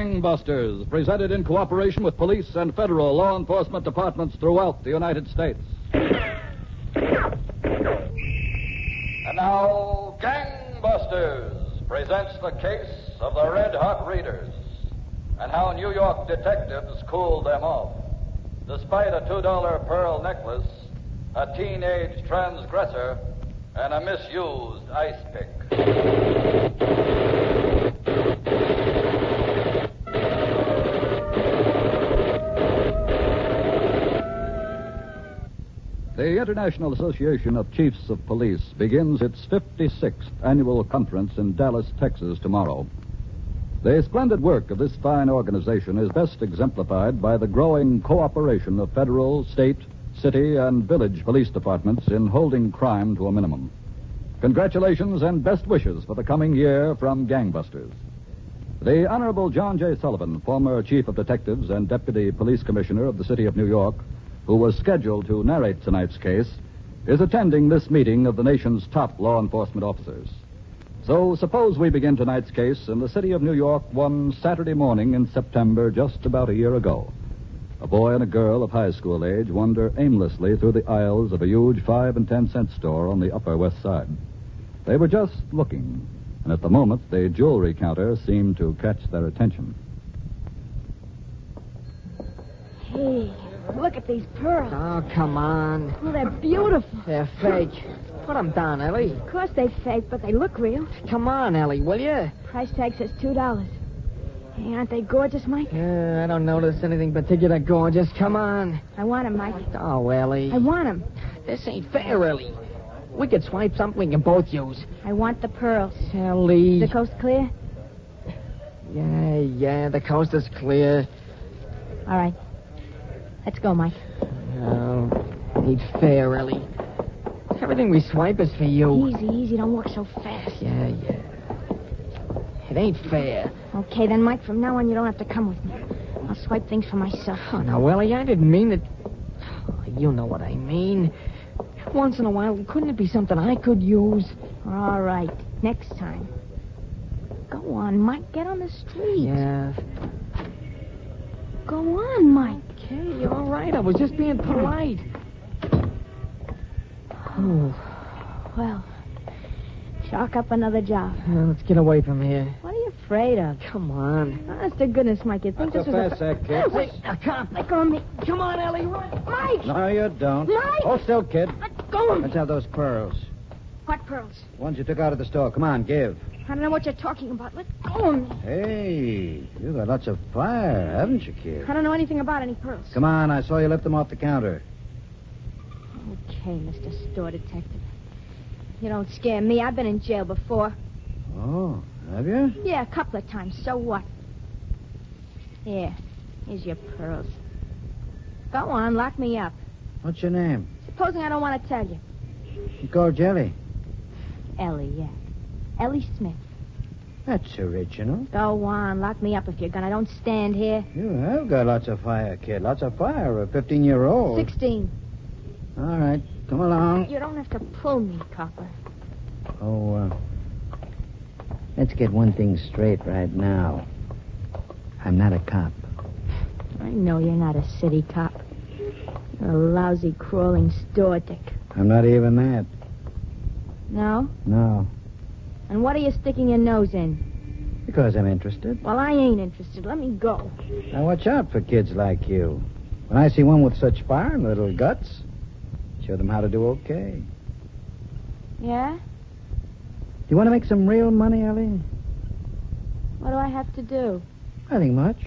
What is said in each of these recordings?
Gangbusters, presented in cooperation with police and federal law enforcement departments throughout the United States. And now, Gangbusters presents the case of the Red Hot Readers and how New York detectives cooled them off. Despite a $2 pearl necklace, a teenage transgressor, and a misused ice pick. The International Association of Chiefs of Police begins its 56th annual conference in Dallas, Texas tomorrow. The splendid work of this fine organization is best exemplified by the growing cooperation of federal, state, city, and village police departments in holding crime to a minimum. Congratulations and best wishes for the coming year from Gangbusters. The Honorable John J. Sullivan, former Chief of Detectives and Deputy Police Commissioner of the City of New York, who was scheduled to narrate tonight's case, is attending this meeting of the nation's top law enforcement officers. So suppose we begin tonight's case in the city of New York one Saturday morning in September just about a year ago. A boy and a girl of high school age wander aimlessly through the aisles of a huge 5 and 10 cent store on the Upper West Side. They were just looking, and at the moment the jewelry counter seemed to catch their attention. Hey, look at these pearls. Oh, come on. Oh, they're beautiful. They're fake. Put them down, Ellie. Of course they're fake, but they look real. Come on, Ellie, will you? Price tag says $2. Hey, aren't they gorgeous, Mike? I don't notice anything particular gorgeous. Come on. I want them, Mike. Oh, Ellie. I want them. This ain't fair, Ellie. We could swipe something we can both use. I want the pearls. Ellie. Is the coast clear? Yeah, the coast is clear. All right. Let's go, Mike. Oh, ain't fair, Ellie. Everything we swipe is for you. Easy. Don't walk so fast. Yeah. It ain't fair. Okay, then, Mike, from now on, you don't have to come with me. I'll swipe things for myself. Oh, now, Ellie, I didn't mean it. Oh, you know what I mean. Once in a while, couldn't it be something I could use? All right. Next time. Go on, Mike. Get on the street. Yeah. Go on, Mike. Okay, you're all right. I was just being polite. Oh. Well, chalk up another job. Let's get away from here. What are you afraid of? Come on. Honest to goodness, Mike, you think Not this so was fast, there, kid. Wait, A cop. let go of me. Come on, Ellie, run. Mike! No, you don't. Mike! Hold still, kid. Let go of me. Let's have those pearls. What pearls? Ones you took out of the store. Come on, give. I don't know what you're talking about. Let go of me. Hey, you got lots of fire, haven't you, kid? I don't know anything about any pearls. Come on, I saw you lift them off the counter. Okay, Mr. Store Detective. You don't scare me. I've been in jail before. Oh, have you? Yeah, a couple of times. So what? Here. Here's your pearls. Go on, lock me up. What's your name? Supposing I don't want to tell you. You called Jelly. Ellie, yeah. Ellie Smith. That's original. Go on, lock me up if you're gonna. Don't stand here. You have got lots of fire, kid. Lots of fire. A 15-year-old. 16. All right, come along. You don't have to pull me, copper. Let's get one thing straight right now. I'm not a cop. I know you're not a city cop. You're a lousy, crawling store dick. I'm not even that. No? No. And what are you sticking your nose in? Because I'm interested. Well, I ain't interested. Let me go. Now, watch out for kids like you. When I see one with such fire and little guts, show them how to do okay. Yeah? Do you want to make some real money, Ellie? What do I have to do? Nothing much.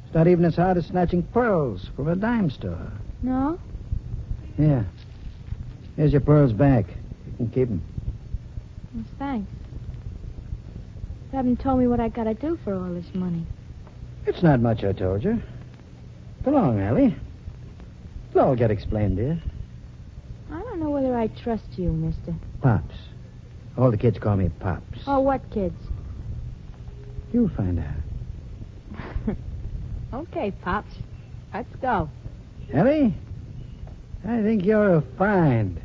It's not even as hard as snatching pearls from a dime store. No? Yeah. Here's your pearls back. You can keep them. Well, thanks. You haven't told me what I gotta do for all this money. It's not much, I told you. Come along, Ellie. It'll all get explained to you. I don't know whether I trust you, mister. Pops. All the kids call me Pops. Oh, what kids? You'll find out. Okay, Pops. Let's go. Ellie, I think you're a find.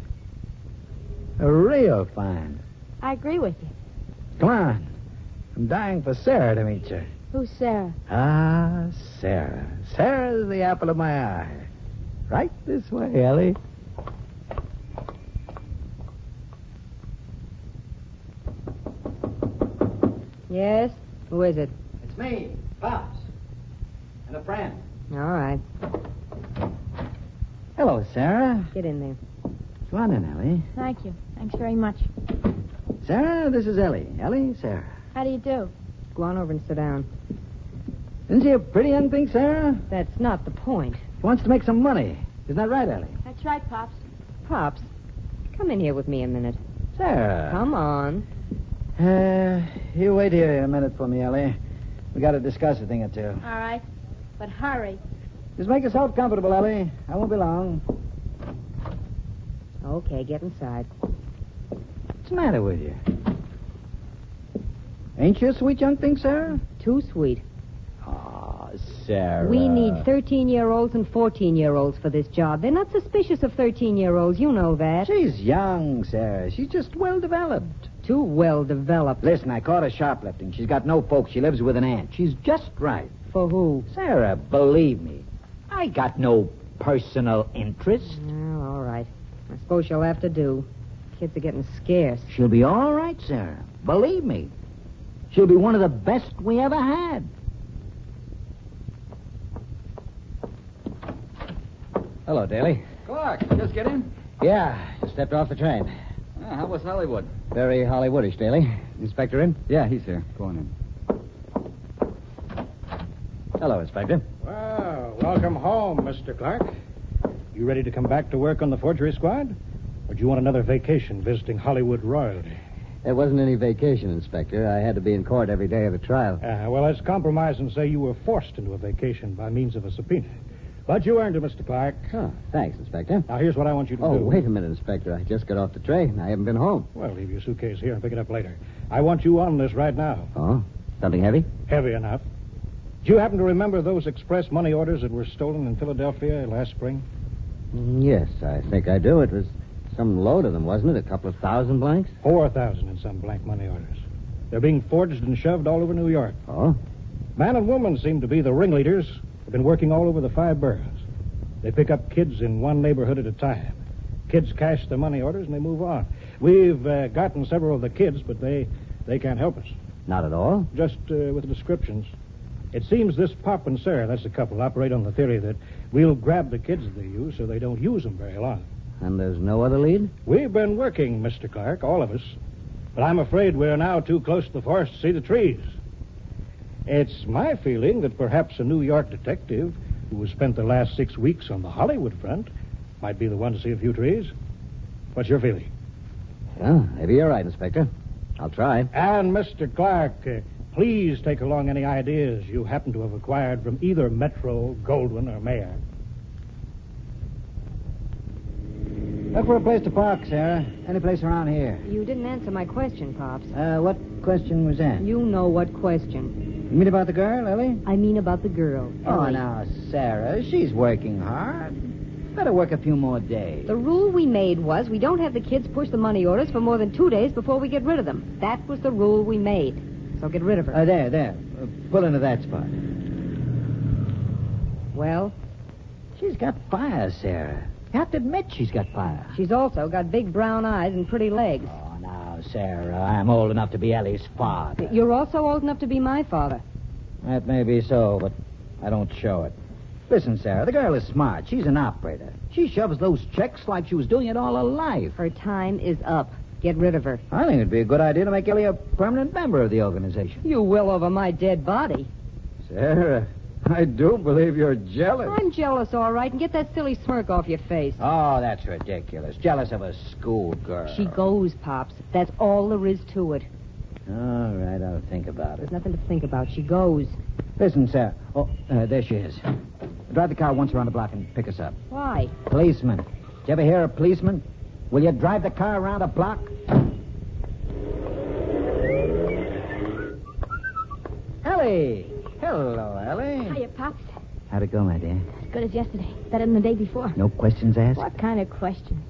A real find. I agree with you. Come on. I'm dying for Sarah to meet you. Who's Sarah? Ah, Sarah. Sarah's the apple of my eye. Right this way, Ellie. Yes? Who is it? It's me, Pops. And a friend. All right. Hello, Sarah. Get in there. Come on in, Ellie. Thank you. Thanks very much. Sarah, this is Ellie. Ellie, Sarah. How do you do? Go on over and sit down. Isn't she a pretty young thing, Sarah? That's not the point. She wants to make some money. Isn't that right, Ellie? That's right, Pops. Pops, come in here with me a minute. Sarah. Come on. You wait here a minute for me, Ellie. We got to discuss a thing or two. All right. But hurry. Just make yourself comfortable, Ellie. I won't be long. Okay, get inside. What's the matter with you? Ain't you a sweet young thing, Sarah? Too sweet. Oh, Sarah. We need 13-year-olds and 14-year-olds for this job. They're not suspicious of 13-year-olds. You know that. She's young, Sarah. She's just well-developed. Too well-developed. Listen, I caught her shoplifting. She's got no folks. She lives with an aunt. She's just right. For who? Sarah, believe me, I got no personal interest. Well, all right. I suppose she'll have to do. Kids are getting scarce. She'll be all right, Sarah. Believe me. She'll be one of the best we ever had. Hello, Daly. Clark, just get in. Yeah, just stepped off the train. How was Hollywood? Very Hollywoodish, Daly. Inspector in? Yeah, he's here. Go on in. Hello, Inspector. Well, welcome home, Mr. Clark. You ready to come back to work on the forgery squad? Or do you want another vacation visiting Hollywood royalty? There wasn't any vacation, Inspector. I had to be in court every day of the trial. Well, let's compromise and say you were forced into a vacation by means of a subpoena. But you earned it, Mr. Clark. Oh, thanks, Inspector. Now, here's what I want you to Oh, do. wait a minute, Inspector. I just got off the train. I haven't been home. Well, leave your suitcase here and pick it up later. I want you on this right now. Oh? Something heavy? Heavy enough. Do you happen to remember those express money orders that were stolen in Philadelphia last spring? Yes, I think I do. It was some load of them, wasn't it? A couple of thousand blanks? 4,000 in some blank money orders. They're being forged and shoved all over New York. Oh? Man and woman seem to be the ringleaders. They've been working all over the 5 boroughs. They pick up kids in one neighborhood at a time. Kids cash their money orders and they move on. We've gotten several of the kids, but they can't help us. Not at all? Just with the descriptions. It seems this Pop and Sarah, that's the couple, operate on the theory that we'll grab the kids that they use so they don't use them very long. And there's no other lead? We've been working, Mr. Clark, all of us. But I'm afraid we're now too close to the forest to see the trees. It's my feeling that perhaps a New York detective who has spent the last 6 weeks on the Hollywood front might be the one to see a few trees. What's your feeling? Well, maybe you're right, Inspector. I'll try. And, Mr. Clark, please take along any ideas you happen to have acquired from either Metro, Goldwyn, or Mayer. Look for a place to park, Sarah. Any place around here. You didn't answer my question, Pops. What question was that? You know what question. You mean about the girl, Ellie? I mean about the girl. Oh, Ellie. now, Sarah, she's working hard. Better work a few more days. The rule we made was we don't have the kids push the money orders for more than 2 days before we get rid of them. That was the rule we made. So get rid of her. There. Pull into that spot. Well, She's got fire, Sarah. You have to admit she's got fire. she's also got big brown eyes and pretty legs. Oh, now, Sarah, I'm old enough to be Ellie's father. You're also old enough to be my father. That may be so, but I don't show it. Listen, Sarah, the girl is smart. She's an operator. She shoves those checks like she was doing it all her life. Her time is up. Get rid of her. I think it'd be a good idea to make Ellie a permanent member of the organization. You will over my dead body. Sarah, I do believe you're jealous. I'm jealous, all right, and get that silly smirk off your face. Oh, that's ridiculous. Jealous of a schoolgirl. She goes, Pops. That's all there is to it. All right, I'll think about it. There's nothing to think about. She goes. Listen, Sarah. Oh, there she is. Drive the car once around the block and pick us up. Why? Policeman. Did you ever hear of policeman? Will you drive the car around a block? Ellie. Hello, Ellie. Hiya, Pops. How'd it go, my dear? As good as yesterday. Better than the day before. No questions asked? What kind of questions?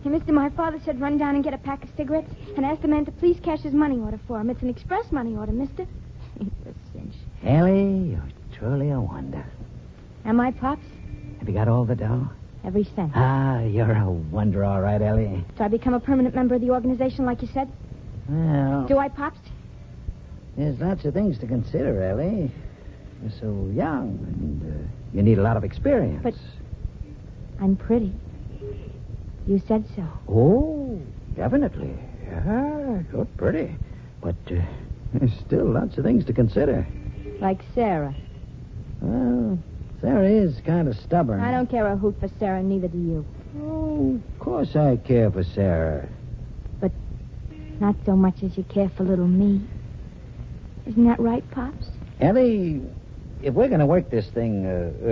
Hey, mister, my father said run down and get a pack of cigarettes and ask the man to please cash his money order for him. It's an express money order, mister. He's a cinch. Ellie, you're truly a wonder. Am I, Pops? Have you got all the dough? Every cent. Ah, you're a wonder, all right, Ellie. Do I become a permanent member of the organization like you said? Well, Do I, Pops? there's lots of things to consider, Ellie. You're so young, and you need a lot of experience. But- I'm pretty. You said so. Oh, definitely. Yeah, you're pretty. But there's still lots of things to consider. Like Sarah. Well, Sarah is kind of stubborn. I don't care a hoot for Sarah, neither do you. Oh, of course I care for Sarah. Not so much as you care for little me. Isn't that right, Pops? Ellie, if we're going to work this thing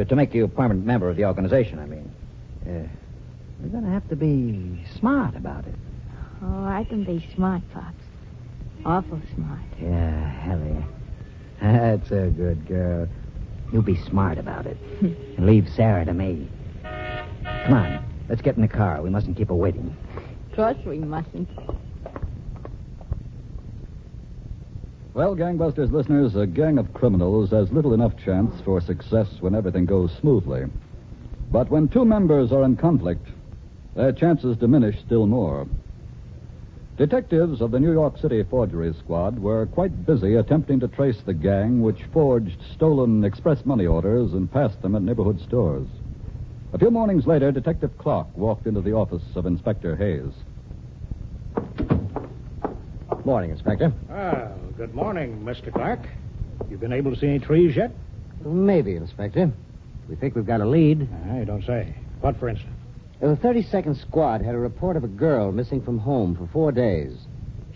to make you a permanent member of the organization, we're going to have to be smart about it. Oh, I can be smart, Pops. Awful smart. Yeah, Ellie. That's a good girl. You be smart about it. And leave Sarah to me. Come on, let's get in the car. We mustn't keep her waiting. Of course we mustn't. Well, Gangbusters listeners, a gang of criminals has little enough chance for success when everything goes smoothly. But when two members are in conflict, their chances diminish still more. Detectives of the New York City Forgery Squad were quite busy attempting to trace the gang which forged stolen express money orders and passed them at neighborhood stores. A few mornings later, Detective Clark walked into the office of Inspector Hayes. Morning, Inspector. Ah, good morning, Mr. Clark. You been able to see any trees yet? Maybe, Inspector. We think we've got a lead. You don't say. What, for instance? The 32nd Squad had a report of a girl missing from home for 4 days.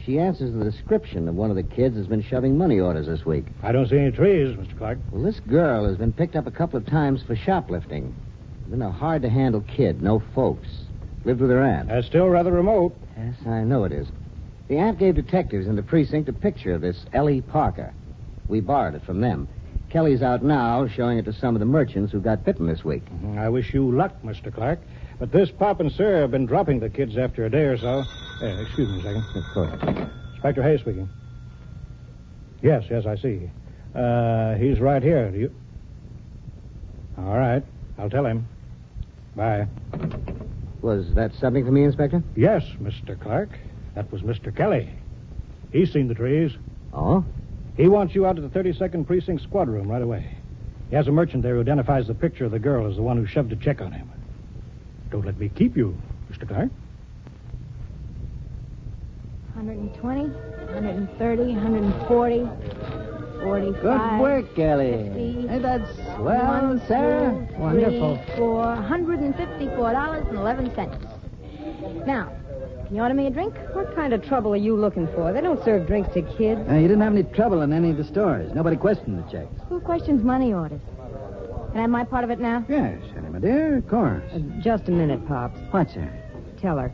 She answers the description of one of the kids who's been shoving money orders this week. I don't see any trees, Mr. Clark. Well, this girl has been picked up a couple of times for shoplifting. Been a hard-to-handle kid, no folks. Lived with her aunt. That's still rather remote. Yes, I know it is. The aunt gave detectives in the precinct a picture of this Ellie Parker. We borrowed it from them. Kelly's out now showing it to some of the merchants who got bitten this week. I wish you luck, Mr. Clark. But this Pop and Sarah have been dropping the kids after a day or so. Excuse me a second. Of course. Inspector Hayes speaking. Yes, I see. He's right here. Do you... All right. I'll tell him. Bye. Was that something for me, Inspector? Yes, Mr. Clark. That was Mr. Kelly. He's seen the trees. Oh? He wants you out to the 32nd Precinct squad room right away. He has a merchant there who identifies the picture of the girl as the one who shoved a check on him. Don't let me keep you, Mr. Clark. 120, 130, 140, 45. Good work, Kelly. 50, Ain't that swell, Sarah? Wonderful. $154.11. Now, can you order me a drink? What kind of trouble are you looking for? They don't serve drinks to kids. You didn't have any trouble in any of the stores. Nobody questioned the checks. Who questions money orders? Can I have my part of it now? Yes, Ellie, my dear, of course. Just a minute, Pops. What's that? Tell her.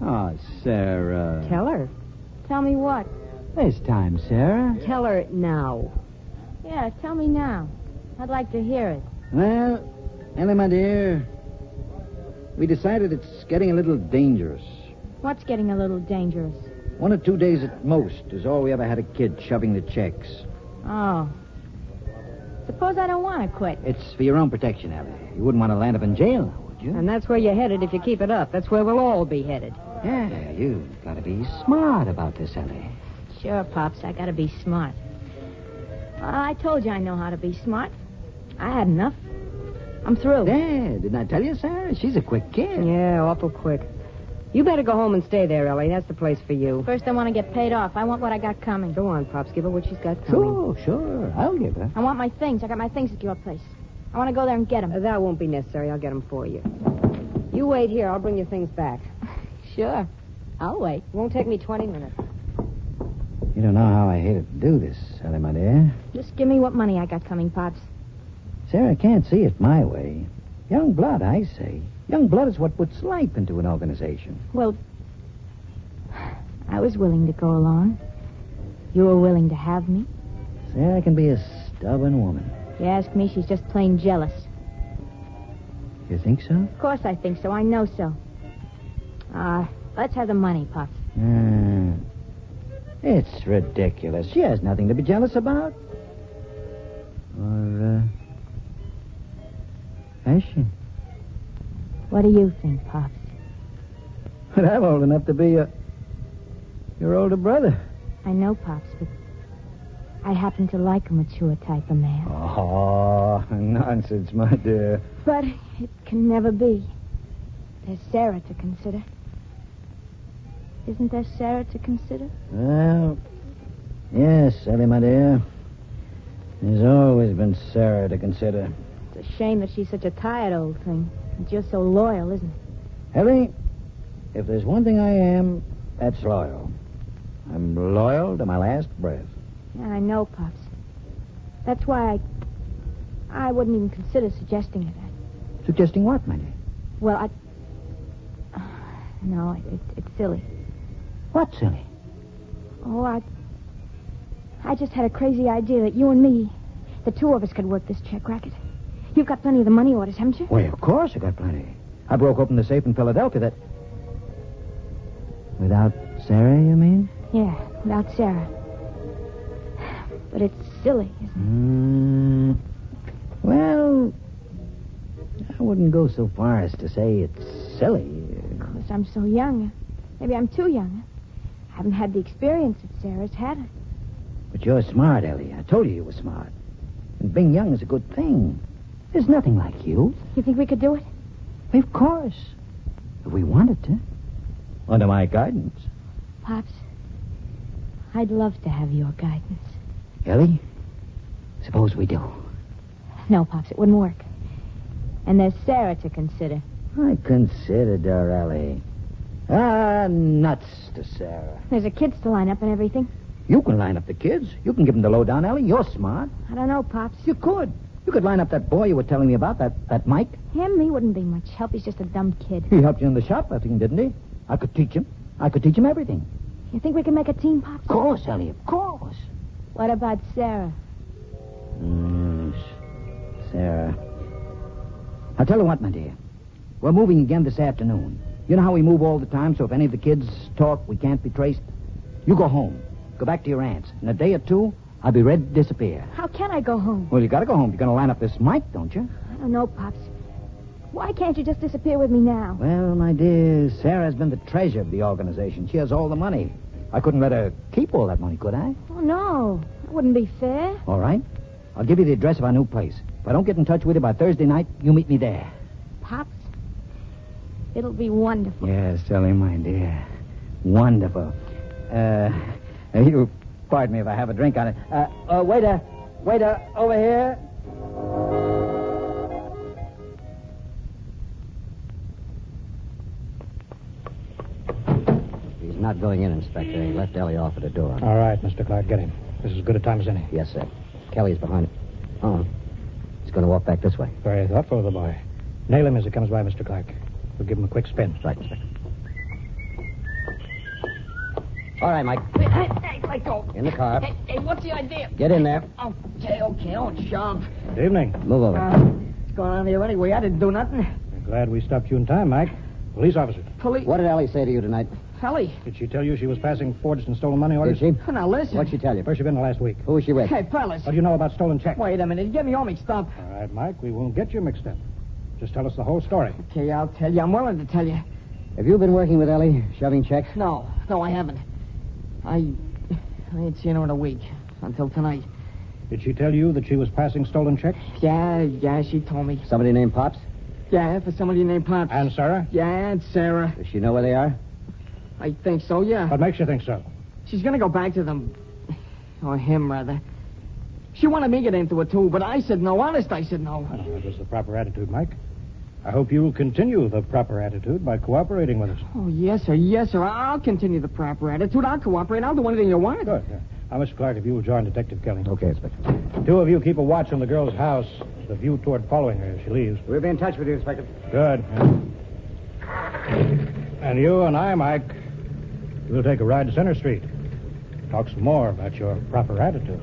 Oh, Sarah. Tell her. Tell me what? This time, Sarah. Tell her now. Yeah, tell me now. I'd like to hear it. Well, Ellie, my dear, we decided it's getting a little dangerous. What's getting a little dangerous? 1 or 2 days at most is all we ever had a kid shoving the checks. Oh. Suppose I don't want to quit. It's for your own protection, Ellie. You wouldn't want to land up in jail, would you? And that's where you're headed if you keep it up. That's where we'll all be headed. Yeah, you've got to be smart about this, Ellie. Sure, Pops, I gotta be smart. I told you I know how to be smart. I had enough. I'm through. Yeah, didn't I tell you, Sarah? She's a quick kid. Yeah, awful quick. You better go home and stay there, Ellie. That's the place for you. First, I want to get paid off. I want what I got coming. Go on, Pops. Give her what she's got coming. Sure. I'll give her. I want my things. I got my things at your place. I want to go there and get them. That won't be necessary. I'll get them for you. You wait here. I'll bring your things back. Sure. I'll wait. Won't take me 20 minutes. You don't know how I hated to do this, Ellie, my dear. Just give me what money I got coming, Pops. Sarah can't see it my way. Young blood, I say. Young blood is what puts life into an organization. Well, I was willing to go along. You were willing to have me. Sarah can be a stubborn woman. If you ask me, she's just plain jealous. You think so? Of course I think so. I know so. Let's have the money, Pops. It's ridiculous. She has nothing to be jealous about. Or, has she? What do you think, Pops? But I'm old enough to be your older brother. I know, Pops, but I happen to like a mature type of man. Oh, nonsense, my dear. But it can never be. There's Sarah to consider. Isn't there Sarah to consider? Well, yes, Ellie, my dear. There's always been Sarah to consider. It's a shame that she's such a tired old thing. And you're so loyal, isn't it? Ellie, if there's one thing I am, that's loyal. I'm loyal to my last breath. Yeah, I know, Pops. That's why I wouldn't even consider suggesting it. Suggesting what, my dear? Well, no, it's silly. What, silly? Oh, I just had a crazy idea that you and me, the two of us, could work this check racket. You've got plenty of the money orders, haven't you? Well, of course I got plenty. I broke open the safe in Philadelphia that... Without Sarah, you mean? Yeah, without Sarah. But it's silly, isn't it? Well, I wouldn't go so far as to say it's silly. Because I'm so young. Maybe I'm too young. I haven't had the experience that Sarah's had. But you're smart, Ellie. I told you were smart. And being young is a good thing. There's nothing like youth. You think we could do it? Of course. If we wanted to. Under my guidance. Pops, I'd love to have your guidance. Ellie, suppose we do. No, Pops, it wouldn't work. And there's Sarah to consider. I considered her, Ellie. Nuts to Sarah. There's a kids to line up and everything. You can line up the kids. You can give them the lowdown, Ellie. You're smart. I don't know, Pops. You could. You could line up that boy you were telling me about, that Mike. Him, he wouldn't be much help. He's just a dumb kid. He helped you in the shoplifting, didn't he? I could teach him. I could teach him everything. You think we can make a team, Pops? Of course, Ellie, of course. What about Sarah? Sarah. I'll tell you what, my dear. We're moving again this afternoon. You know how we move all the time, so if any of the kids talk, we can't be traced? You go home. Go back to your aunt's. In a day or two, I'll be ready to disappear. How can I go home? Well, you gotta go home. You're gonna line up this Mike, don't you? I don't know, Pops. Why can't you just disappear with me now? Well, my dear, Sarah's been the treasure of the organization. She has all the money. I couldn't let her keep all that money, could I? Oh, no. That wouldn't be fair. All right. I'll give you the address of our new place. If I don't get in touch with you by Thursday night, you meet me there. Pops, it'll be wonderful. Yes, Ellie, my dear. Wonderful. You pardon me if I have a drink on it. Waiter, over here. He's not going in, Inspector. He left Ellie off at the door. All right, Mr. Clark, get him. This is as good a time as any. Yes, sir. Kelly's behind it. Oh. He's going to walk back this way. Very thoughtful of the boy. Nail him as he comes by, Mr. Clark. We'll give him a quick spin. Right, Inspector. All right, Mike. Hey, let go. In the car. Hey, what's the idea? Get in there. Okay, don't shove. Good evening. Move over. What's going on here anyway? I didn't do nothing. I'm glad we stopped you in time, Mike. Police officer. Police. What did Ellie say to you tonight? Ellie. Did she tell you she was passing forged and stolen money orders? Did she? Now, listen. What'd she tell you? Where's she been the last week? Who was she with? Hey, fellas. What do you know about stolen checks? Wait a minute. You get me all mixed up. All right, Mike, we won't get you mixed up. Just tell us the whole story. Okay, I'll tell you. I'm willing to tell you. Have you been working with Ellie, shoving checks? No, I haven't. I ain't seen her in a week. Until tonight. Did she tell you that she was passing stolen checks? Yeah, she told me. Somebody named Pops? Yeah, for somebody named Pops. And Sarah? Yeah, and Sarah. Does she know where they are? I think so, yeah. What makes you think so? She's gonna go back to them. Or him, rather. She wanted me to get into it, too, but I said no. Honest, I said no. Well, that was the proper attitude, Mike. I hope you'll continue the proper attitude by cooperating with us. Oh, yes, sir. I'll continue the proper attitude. I'll cooperate. I'll do anything you want. Good. Yeah. Now, Mr. Clark, if you will join Detective Kelly. Okay, Inspector. Two of you keep a watch on the girl's house with a view toward following her as she leaves. We'll be in touch with you, Inspector. Good. And you and I, Mike, we'll take a ride to Center Street. Talk some more about your proper attitude.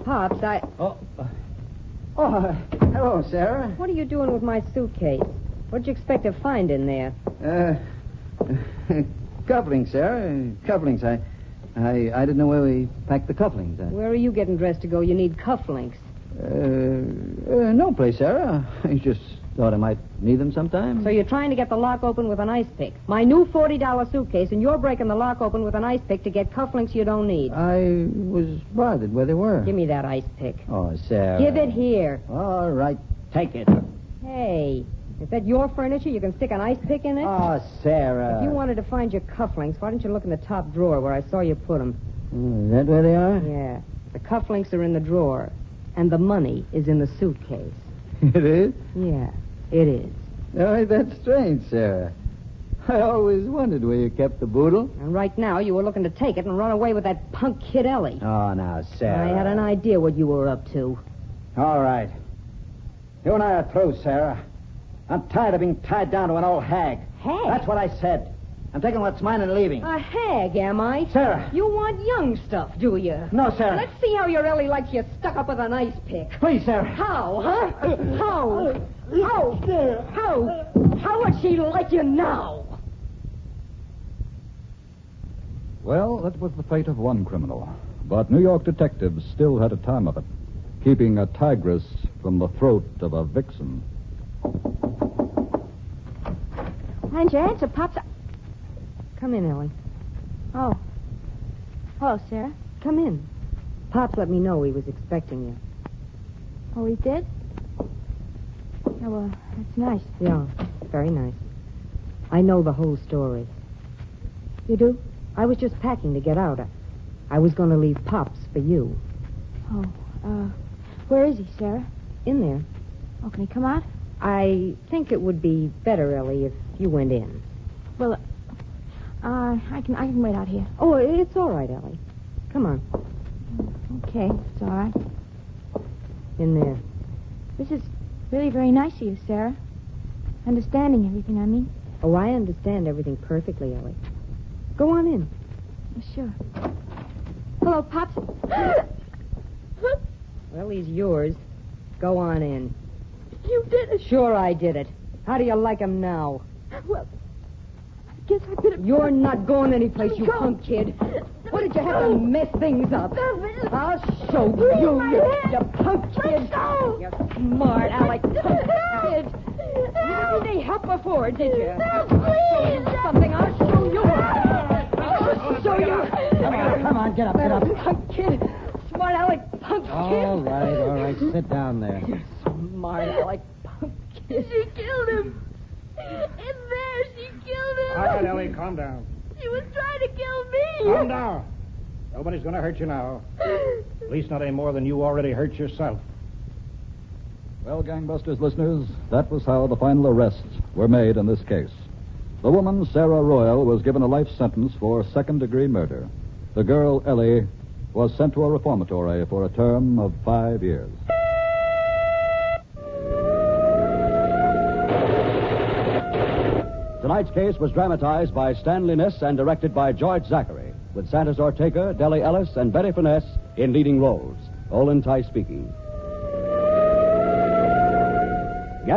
Pops, Oh, hello, Sarah. what are you doing with my suitcase? What'd you expect to find in there? Couplings, Sarah. Couplings. I I didn't know where we packed the cufflinks. Where are you getting dressed to go? You need cufflinks. No place, Sarah. I just thought I might need them sometime. So you're trying to get the lock open with an ice pick. My new $40 suitcase, and you're breaking the lock open with an ice pick to get cufflinks you don't need. I was bothered where they were. Give me that ice pick. Oh, Sarah. Give it here. All right, take it. Hey, is that your furniture? You can stick an ice pick in it? Oh, Sarah. If you wanted to find your cufflinks, why didn't you look in the top drawer where I saw you put them? Is that where they are? Yeah. The cufflinks are in the drawer, and the money is in the suitcase. It is? Yeah, it is. Oh, that's strange, Sarah. I always wondered where you kept the boodle. And right now, you were looking to take it and run away with that punk kid Ellie. Oh, now, Sarah. I had an idea what you were up to. All right. You and I are through, Sarah. I'm tired of being tied down to an old hag. Hag? That's what I said. I'm taking what's mine and leaving. A hag, am I? Sarah. You want young stuff, do you? No, Sarah. Let's see how your Ellie likes you stuck up with an ice pick. Please, Sarah. How, huh? How? How would she like you now? Well, that was the fate of one criminal. But New York detectives still had a time of it, keeping a tigress from the throat of a vixen. Why didn't you answer, Pops? Come in, Ellie. Oh. Hello, Sarah. Come in. Pops let me know he was expecting you. Oh, he did? Yeah, well, that's nice. Yeah, very nice. I know the whole story. You do? I was just packing to get out. I was going to leave Pops for you. Oh, where is he, Sarah? In there. Oh, can he come out? I think it would be better, Ellie, if you went in. Well, I can wait out here. Oh, it's all right, Ellie. Come on. Okay, it's all right. In there. This is really very nice of you, Sarah. Understanding everything, I mean. Oh, I understand everything perfectly, Ellie. Go on in. Oh, sure. Hello, Pops. Well, he's yours. Go on in. You did it. Sure I did it. How do you like him now? Well, I guess I could have... You're not going anyplace, you punk kid. What did you have to mess things up? I'll show you, you punk kid. You smart aleck punk kid. You didn't need any help before, did you? Please. Something, I'll show you. I'll show you. Come on, get up. Punk kid. Smart aleck punk kid. All right. Sit down there. Smart aleck punk kid. She killed him. In there, she killed him. All right, Ellie, calm down. She was trying to kill me. Calm down. Nobody's going to hurt you now. At least not any more than you already hurt yourself. Well, Gangbusters listeners, that was how the final arrests were made in this case. The woman, Sarah Royal, was given a life sentence for second-degree murder. The girl, Ellie, was sent to a reformatory for a term of 5 years. Tonight's case was dramatized by Stanley Niss and directed by George Zachary, with Santos Ortega, Deli Ellis, and Betty Finesse in leading roles. Olin Tice speaking.